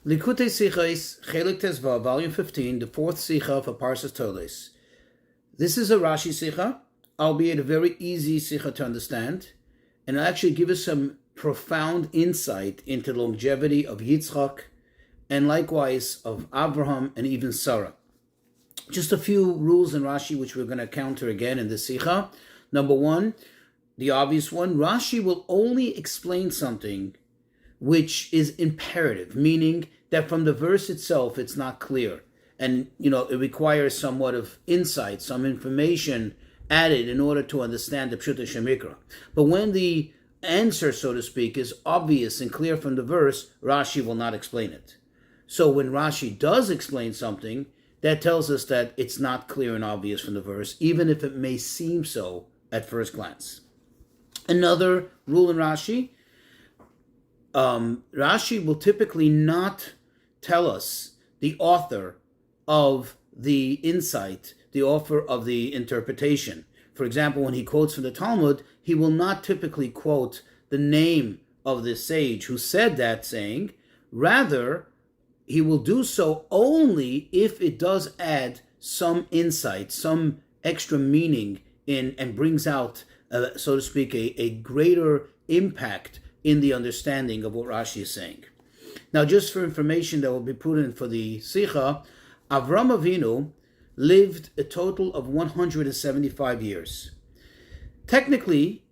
Likutei Sichos, Chelik Tezvav, Volume 15, the fourth sicha for parsha Toldos. This is a Rashi sicha, albeit a very easy sicha to understand, and it'll actually give us some profound insight into the longevity of Yitzchak, and likewise of Avrohom and even Sarah. Just a few rules in Rashi which we're going to counter again in this sicha. Number one, the obvious one, Rashi will only explain something which is imperative, meaning that from the verse itself it's not clear. And, it requires somewhat of insight, some information added in order to understand the Pshuta Shemikra. But when the answer, so to speak, is obvious and clear from the verse, Rashi will not explain it. So when Rashi does explain something, that tells us that it's not clear and obvious from the verse, even if it may seem so at first glance. Another rule in Rashi, Rashi will typically not tell us the author of the insight, the author of the interpretation. For example, when he quotes from the Talmud, he will not typically quote the name of the sage who said that saying. Rather, he will do so only if it does add some insight, some extra meaning in, and brings out, so to speak, a greater impact in the understanding of what Rashi is saying. Now, just for information that will be prudent for the sicha, Avrohom Avinu lived a total of 175 years. Technically,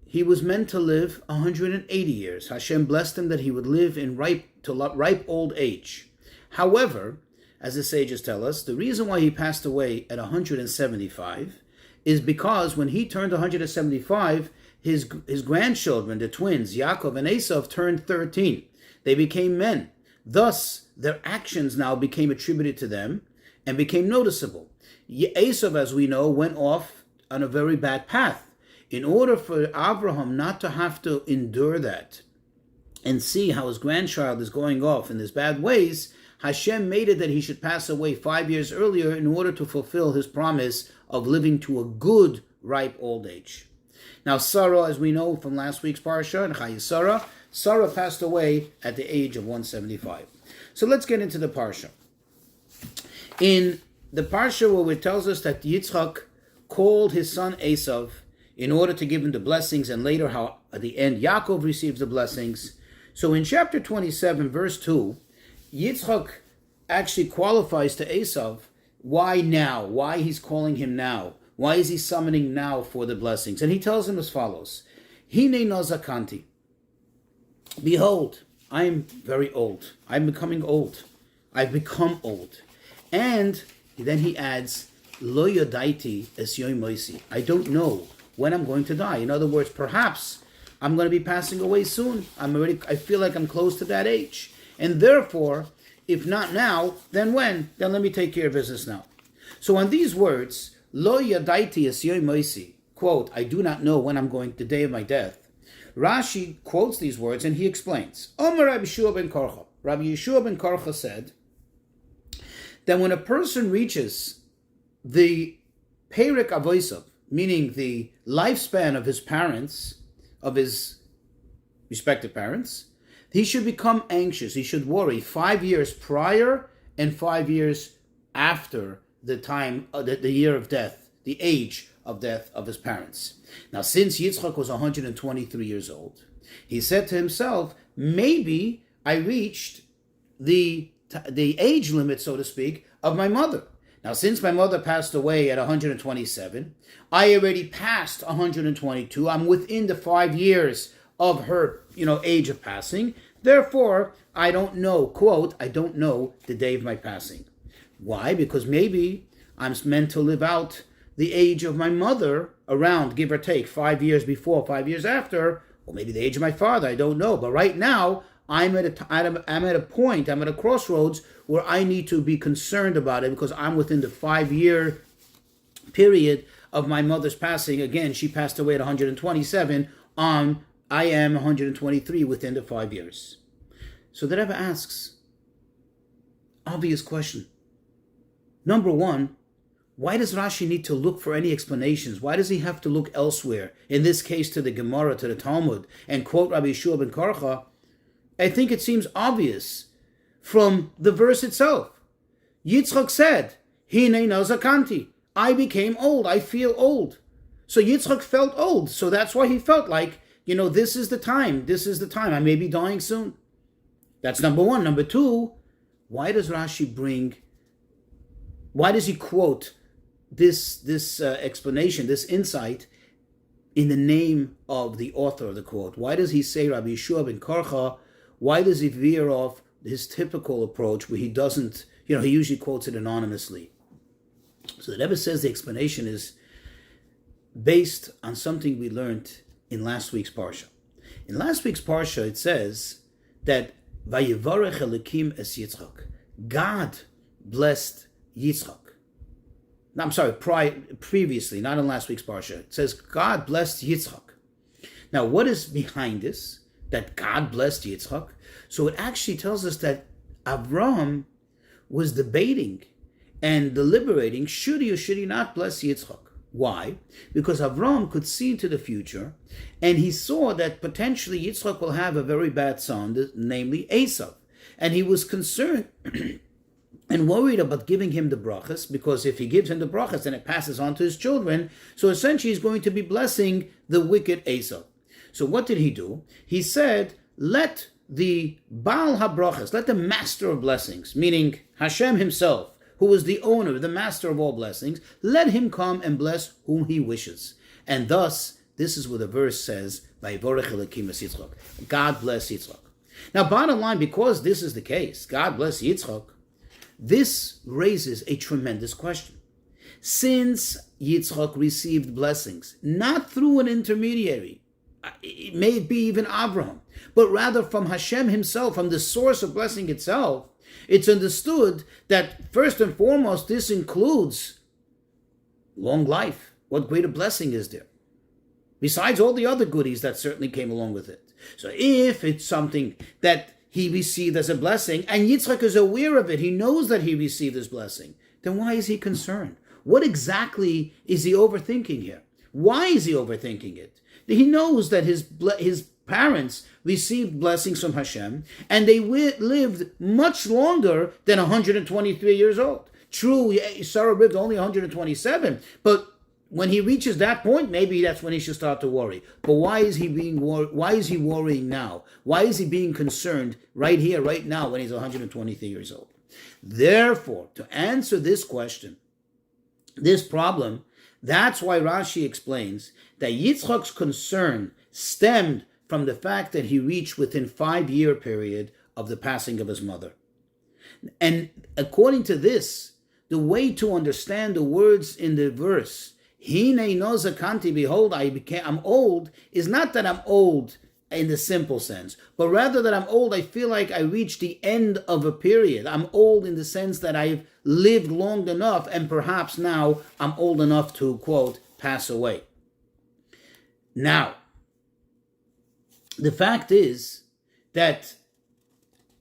he was meant to live 180 years. Hashem blessed him that he would live in ripe old age. However, as the sages tell us, the reason why he passed away at 175 is because when he turned 175, his grandchildren, the twins, Yaakov and Esav, turned 13. They became men. Thus, their actions now became attributed to them and became noticeable. Esav, as we know, went off on a very bad path. In order for Avrohom not to have to endure that and see how his grandchild is going off in his bad ways, Hashem made it that he should pass away 5 years earlier in order to fulfill his promise of living to a good, ripe old age. Now, Sarah, as we know from last week's parsha, and Chayei Sarah passed away at the age of 175. So let's get into the parsha. In the parsha where it tells us that Yitzchak called his son Esav in order to give him the blessings, and later how at the end Yaakov receives the blessings. So in chapter 27, verse 2, Yitzchak actually qualifies to Esav why now, why he's calling him now, why is he summoning now for the blessings. And he tells him as follows, Hine nazakanti. Behold, I am very old. I'm becoming old. I've become old. And then he adds, Lo yodaiti es yoim moisi. I don't know when I'm going to die. In other words, perhaps I'm going to be passing away soon. I feel like I'm close to that age. And therefore, if not now, then when? Then let me take care of business now. So on these words, Lo yodaiti es yoim moisi, quote, I do not know when I'm going, the day of my death. Rashi quotes these words and he explains. Omer Rabbi Yeshua ben Korcha. Rabbi Yeshua ben Korcha said that when a person reaches the Perek Avosav, meaning the lifespan of his parents, of his respective parents, he should become anxious. He should worry 5 years prior and 5 years after the time, the year of death, the age of death of his parents. Now, since Yitzchak was 123 years old, he said to himself, maybe I reached the age limit, so to speak, of my mother. Now, since my mother passed away at 127, I already passed 122. I'm within the 5 years of her, age of passing. Therefore, I don't know, quote, I don't know the day of my passing. Why? Because maybe I'm meant to live out the age of my mother around, give or take, 5 years before, 5 years after, or maybe the age of my father, I don't know. But right now, I'm at a point, I'm at a crossroads where I need to be concerned about it because I'm within the 5 year period of my mother's passing. Again, she passed away at 127. I am 123 within the 5 years. So the Rebbe asks, obvious question. Number one, why does Rashi need to look for any explanations? Why does he have to look elsewhere? In this case, to the Gemara, to the Talmud, and quote Rabbi Yeshua ben Korcha? I think it seems obvious from the verse itself. Yitzchak said, Hinei nazakanti, I became old, I feel old. So Yitzchak felt old, so that's why he felt like, this is the time, I may be dying soon. That's number one. Number two, why does he quote this explanation, this insight, in the name of the author of the quote? Why does he say Rabbi Yeshua ben Karcha? Why does he veer off his typical approach where he doesn't, he usually quotes it anonymously? So the Rebbe says the explanation is based on something we learned in last week's parsha. In last week's parsha, it says that Vayevarech Elokim es Yitzchak. God blessed Yitzchak. No, I'm sorry, previously, not in last week's parsha. It says God blessed Yitzchak. Now, what is behind this? That God blessed Yitzchak? So it actually tells us that Avrohom was debating and deliberating, should he or should he not bless Yitzchak? Why? Because Avrohom could see into the future, and he saw that potentially Yitzchak will have a very bad son, namely Esav. And he was concerned and worried about giving him the brachas, because if he gives him the brachas, then it passes on to his children. So essentially he's going to be blessing the wicked Esav. So what did he do? He said, let the Baal HaBrachas, let the master of blessings, meaning Hashem himself, who is the owner, the master of all blessings, let him come and bless whom he wishes. And thus, this is what the verse says, Vayevorech Elokim es Yitzchak. God bless Yitzchak. Now, bottom line, because this is the case, God bless Yitzchak, this raises a tremendous question. Since Yitzchak received blessings, not through an intermediary, it may be even Avrohom, but rather from Hashem himself, from the source of blessing itself, it's understood that first and foremost, this includes long life. What greater blessing is there? Besides all the other goodies that certainly came along with it. So if it's something that he received as a blessing, and Yitzchak is aware of it, he knows that he received his blessing, then why is he concerned? What exactly is he overthinking here? Why is he overthinking it? He knows that his parents received blessings from Hashem, and they lived much longer than 123 years old. True, Sarah lived only 127, but when he reaches that point, maybe that's when he should start to worry. But why is he why is he worrying now? Why is he being concerned right here, right now, when he's 123 years old? Therefore, to answer this question, this problem, that's why Rashi explains that Yitzchak's concern stemmed from the fact that he reached within 5-year period of the passing of his mother. And according to this, the way to understand the words in the verse, Hinei no zakanti, behold, I'm old, is not that I'm old in the simple sense, but rather that I'm old, I feel like I reached the end of a period. I'm old in the sense that I've lived long enough, and perhaps now I'm old enough to, quote, pass away. Now, the fact is that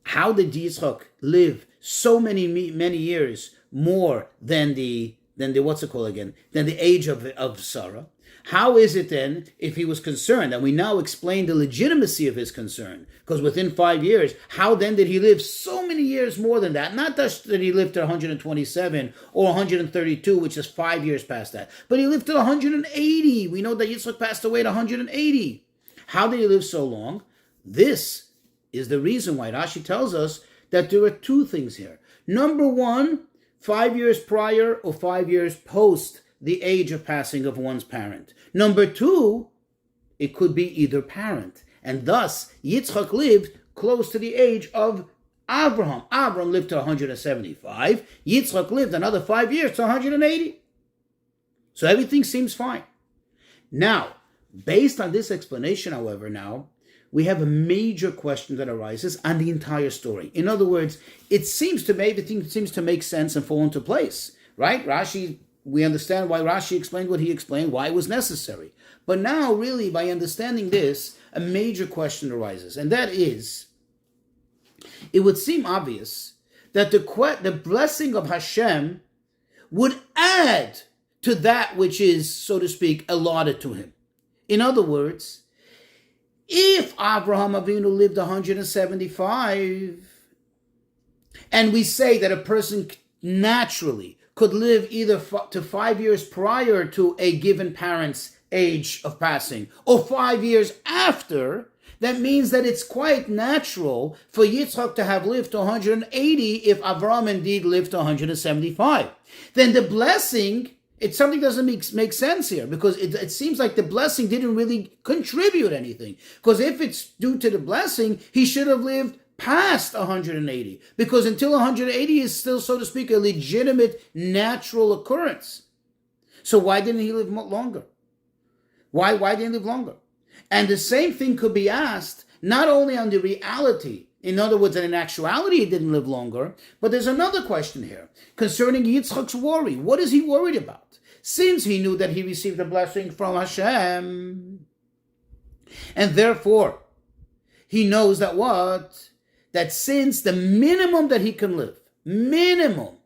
how did Yitzchak live so many years more than the age of Sarah? How is it then, if he was concerned, and we now explain the legitimacy of his concern, because within 5 years, how then did he live so many years more than that? Not just that he lived to 127 or 132, which is 5 years past that, but he lived to 180. We know that Yitzchak passed away at 180. How did he live so long? This is the reason why Rashi tells us that there are two things here. Number one, 5 years prior or 5 years post the age of passing of one's parent. Number two, it could be either parent. And thus, Yitzchak lived close to the age of Avrohom. Avrohom lived to 175. Yitzchak lived another 5 years to 180. So everything seems fine. Now, based on this explanation, however, now, we have a major question that arises on the entire story. In other words, everything seems to make sense and fall into place, right? Rashi, we understand why Rashi explained what he explained, why it was necessary. But now, really, by understanding this, a major question arises, and that is, it would seem obvious that the blessing of Hashem would add to that which is, so to speak, allotted to him. In other words, if Avraham Avinu lived 175, and we say that a person naturally could live either to 5 years prior to a given parent's age of passing or 5 years after, that means that it's quite natural for Yitzchak to have lived to 180 if Avrohom indeed lived to 175. Then the blessing, something doesn't make sense here, because it seems like the blessing didn't really contribute anything. Because if it's due to the blessing, he should have lived past 180, because until 180 is still, so to speak, a legitimate natural occurrence. So why didn't he live longer? Why didn't he live longer? And the same thing could be asked not only on the reality, in other words, that in actuality he didn't live longer, but there's another question here concerning Yitzchak's worry. What is he worried about? Since he knew that he received a blessing from Hashem, and therefore he knows that what? That since the minimum that he can live, minimum,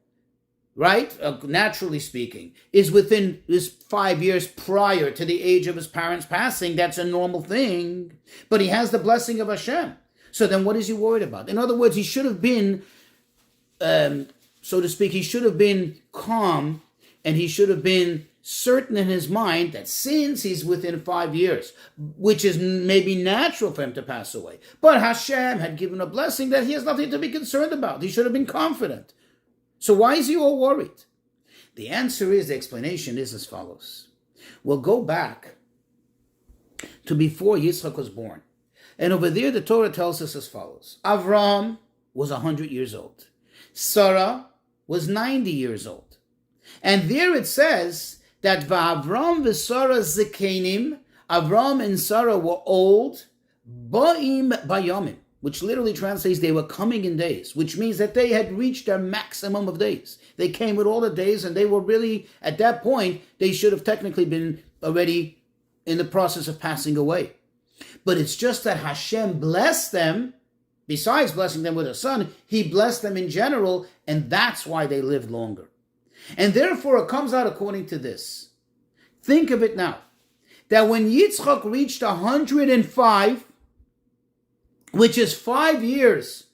right, naturally speaking, is within this 5 years prior to the age of his parents passing, that's a normal thing, but he has the blessing of Hashem. So then what is he worried about? In other words, he should have been, so to speak, he should have been calm, and he should have been certain in his mind that since he's within 5 years, which is maybe natural for him to pass away, but Hashem had given a blessing that he has nothing to be concerned about. He should have been confident. So why is he all worried? The answer is, the explanation is as follows. We'll go back to before Yitzchak was born. And over there, the Torah tells us as follows. Avrohom was 100 years old. Sarah was 90 years old. And there it says that V'Avrohom v'Sarah zikenim, Avrohom and Sarah were old, ba'im bayomim, which literally translates they were coming in days, which means that they had reached their maximum of days. They came with all the days, and they were really, at that point, they should have technically been already in the process of passing away. But it's just that Hashem blessed them, besides blessing them with a son, he blessed them in general, and that's why they lived longer. And therefore it comes out according to this. Think of it now, that when Yitzchak reached 105, which is 5 years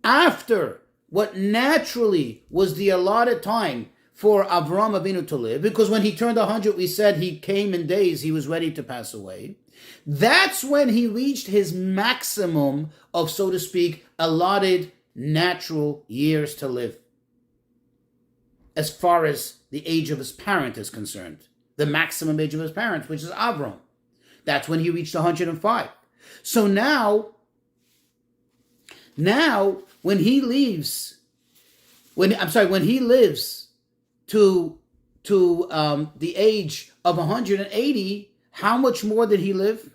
after what naturally was the allotted time for Avrohom Avinu to live, because when he turned 100, we said he came in days, he was ready to pass away. That's when he reached his maximum of, so to speak, allotted natural years to live, as far as the age of his parent is concerned, the maximum age of his parents, which is Avrohom. That's when he reached 105. So now when he lives to the age of 180, how much more did he live?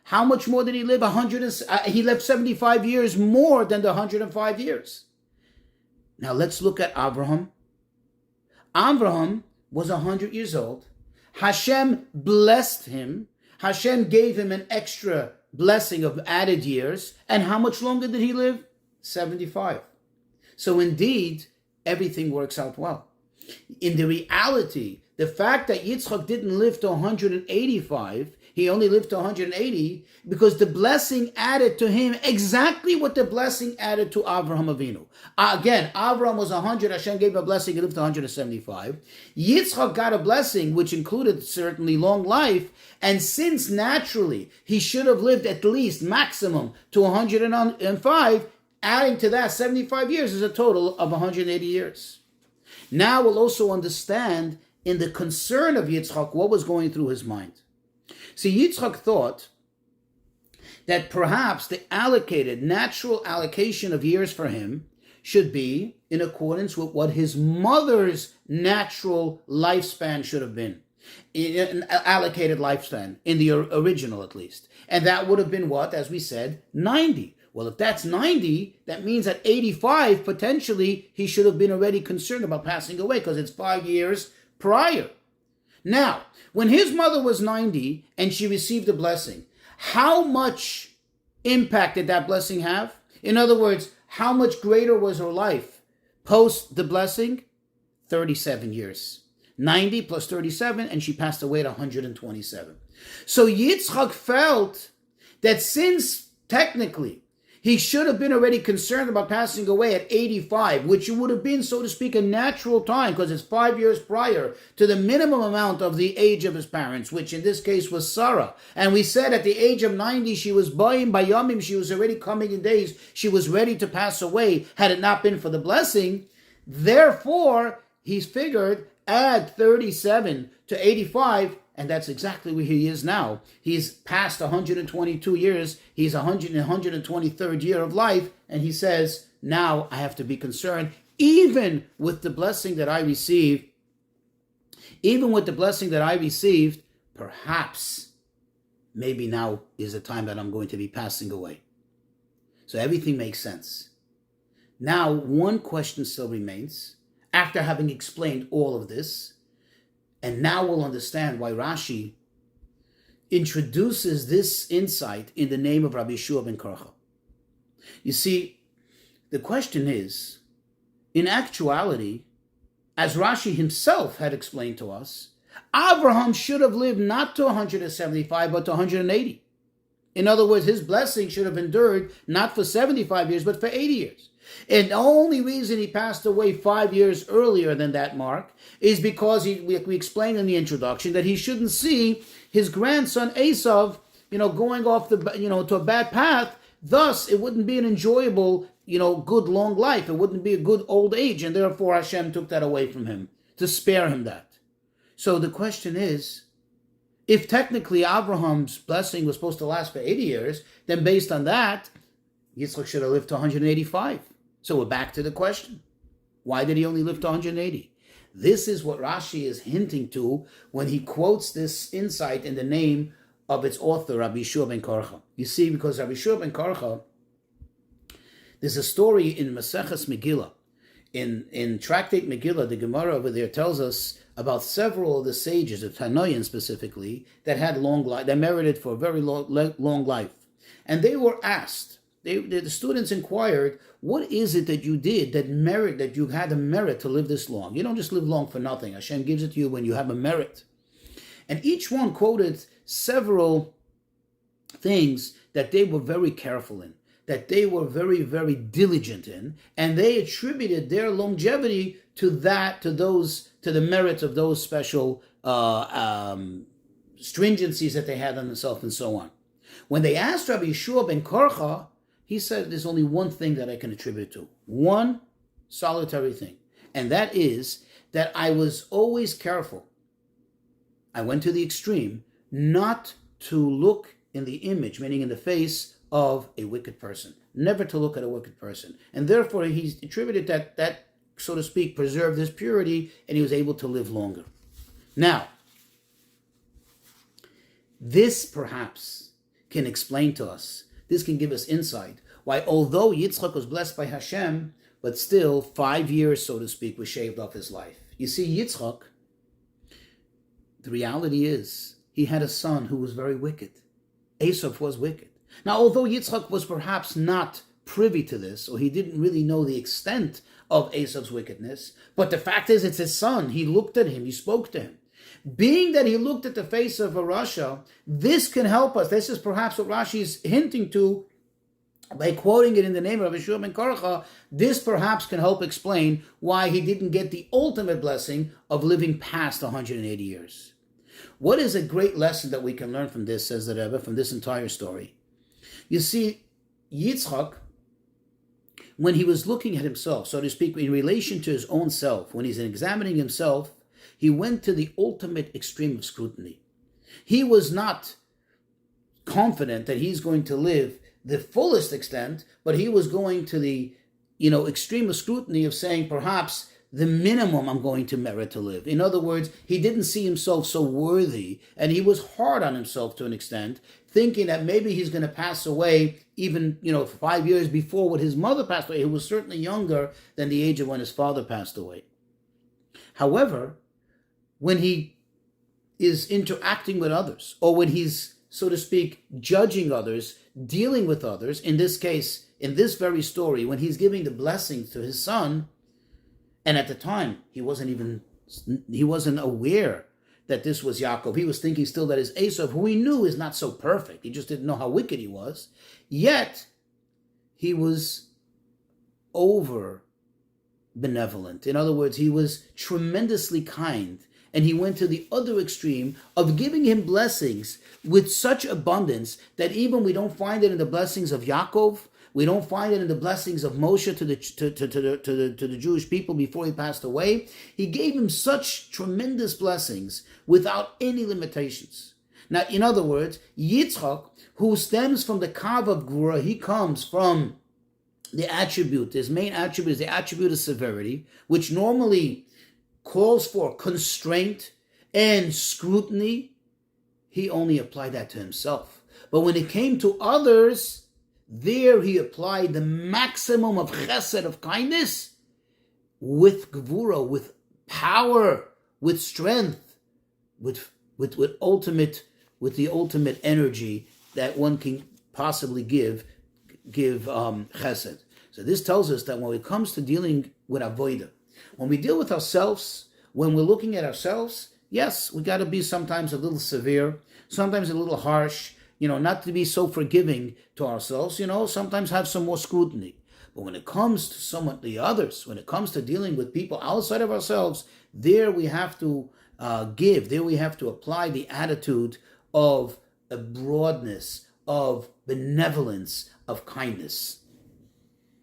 How much more did he live? He lived 75 years more than the 105 years. Now let's look at Avrohom. Avrohom was 100 years old. Hashem blessed him. Hashem gave him an extra blessing of added years. And how much longer did he live? 75. So indeed, everything works out well. In the reality, the fact that Yitzchak didn't live to 185, he only lived to 180, because the blessing added to him exactly what the blessing added to Avrohom Avinu. Again, Avrohom was 100, Hashem gave a blessing, he lived to 175. Yitzchak got a blessing, which included certainly long life, and since naturally he should have lived at least maximum to 105, adding to that 75 years is a total of 180 years. Now we'll also understand in the concern of Yitzchak what was going through his mind. See, Yitzchak thought that perhaps the natural allocation of years for him should be in accordance with what his mother's natural lifespan should have been, an allocated lifespan, in the original at least. And that would have been what, as we said, 90. Well, if that's 90, that means at 85, potentially, he should have been already concerned about passing away, because it's 5 years prior. Now, when his mother was 90 and she received a blessing, how much impact did that blessing have? In other words, how much greater was her life post the blessing? 37 years. 90 plus 37, and she passed away at 127. So Yitzchak felt that since technically He should have been already concerned about passing away at 85, which would have been, so to speak, a natural time, because it's 5 years prior to the minimum amount of the age of his parents, which in this case was Sarah. And we said at the age of 90, she was bayamim, she was already coming in days, she was ready to pass away, had it not been for the blessing. Therefore, he's figured, add 37 to 85, and that's exactly where he is now. He's past 122 years. He's 123rd year of life. And he says, now I have to be concerned, even with the blessing that I received, perhaps, maybe now is the time that I'm going to be passing away. So everything makes sense. Now, one question still remains, after having explained all of this, and now we'll understand why Rashi introduces this insight in the name of Rabbi Yeshua ben Korcha. You see, the question is, in actuality, as Rashi himself had explained to us, Avrohom should have lived not to 175, but to 180. In other words, his blessing should have endured not for 75 years, but for 80 years. And the only reason he passed away 5 years earlier than that mark is because we explained in the introduction that he shouldn't see his grandson Esav, going off to a bad path. Thus, it wouldn't be an enjoyable, good long life. It wouldn't be a good old age, and therefore Hashem took that away from him to spare him that. So the question is, if technically Abraham's blessing was supposed to last for 80 years, then based on that, Yitzchak should have lived to 185. So we're back to the question. Why did he only live to 180? This is what Rashi is hinting to when he quotes this insight in the name of its author, Rabbi Yeshua ben Korcha. You see, because Rabbi Yeshua ben Korcha, there's a story in Maseches Megillah. In Tractate Megillah, the Gemara over there tells us about several of the sages, of Tanoim specifically, that had long life, that merited for a very long life. And they were asked, the students inquired, what is it that you did that you had a merit to live this long? You don't just live long for nothing. Hashem gives it to you when you have a merit. And each one quoted several things that they were very careful in, that they were very, very diligent in, and they attributed their longevity to the merits of those special stringencies that they had on themselves and so on. When they asked Rabbi Yeshua ben Korcha, he said, there's only one thing that I can attribute to. One solitary thing. And that is that I was always careful. I went to the extreme not to look in the image, meaning in the face of a wicked person. Never to look at a wicked person. And therefore, he's attributed that, so to speak, preserved his purity, and he was able to live longer. Now, this perhaps can explain to us, this can give us insight, why although Yitzchak was blessed by Hashem, but still 5 years, so to speak, was shaved off his life. You see, Yitzchak, the reality is, he had a son who was very wicked. Esav was wicked. Now, although Yitzchak was perhaps not privy to this, or he didn't really know the extent of Esav's wickedness, but the fact is, it's his son. He looked at him, he spoke to him. Being that he looked at the face of a Rasha, this can help us. This is perhaps what Rashi is hinting to by quoting it in the name of Rabbi Yeshua ben Korcha. This perhaps can help explain why he didn't get the ultimate blessing of living past 180 years. What is a great lesson that we can learn from this, says the Rebbe, from this entire story? You see, Yitzchak, when he was looking at himself, so to speak, in relation to his own self, when he's examining himself, he went to the ultimate extreme of scrutiny. He was not confident that he's going to live the fullest extent, but he was going to the, extreme of scrutiny of saying perhaps the minimum I'm going to merit to live. In other words, he didn't see himself so worthy, and he was hard on himself to an extent, thinking that maybe he's going to pass away even, 5 years before when his mother passed away, who was certainly younger than the age of when his father passed away. However, when he is interacting with others, or when he's, so to speak, judging others, dealing with others, in this case, in this very story, when he's giving the blessings to his son, and at the time, he wasn't aware that this was Yaakov. He was thinking still that it's Esav, who he knew is not so perfect. He just didn't know how wicked he was. Yet, he was over benevolent. In other words, he was tremendously kind. And he went to the other extreme of giving him blessings with such abundance that even we don't find it in the blessings of Yaakov, we don't find it in the blessings of Moshe to the Jewish people before he passed away. He gave him such tremendous blessings without any limitations. Now, in other words, Yitzchak, who stems from the Kav of Gvura, he comes from the attribute, his main attribute is the attribute of severity, which normally calls for constraint and scrutiny. He only applied that to himself. But when it came to others, there he applied the maximum of chesed, of kindness, with gvura, with power, with strength, with the ultimate energy that one can possibly give chesed. So this tells us that when it comes to dealing with avodah, when we deal with ourselves, when we're looking at ourselves, yes, we got to be sometimes a little severe, sometimes a little harsh, not to be so forgiving to ourselves, sometimes have some more scrutiny. But when it comes to the others, when it comes to dealing with people outside of ourselves, there we have to there we have to apply the attitude of a broadness, of benevolence, of kindness.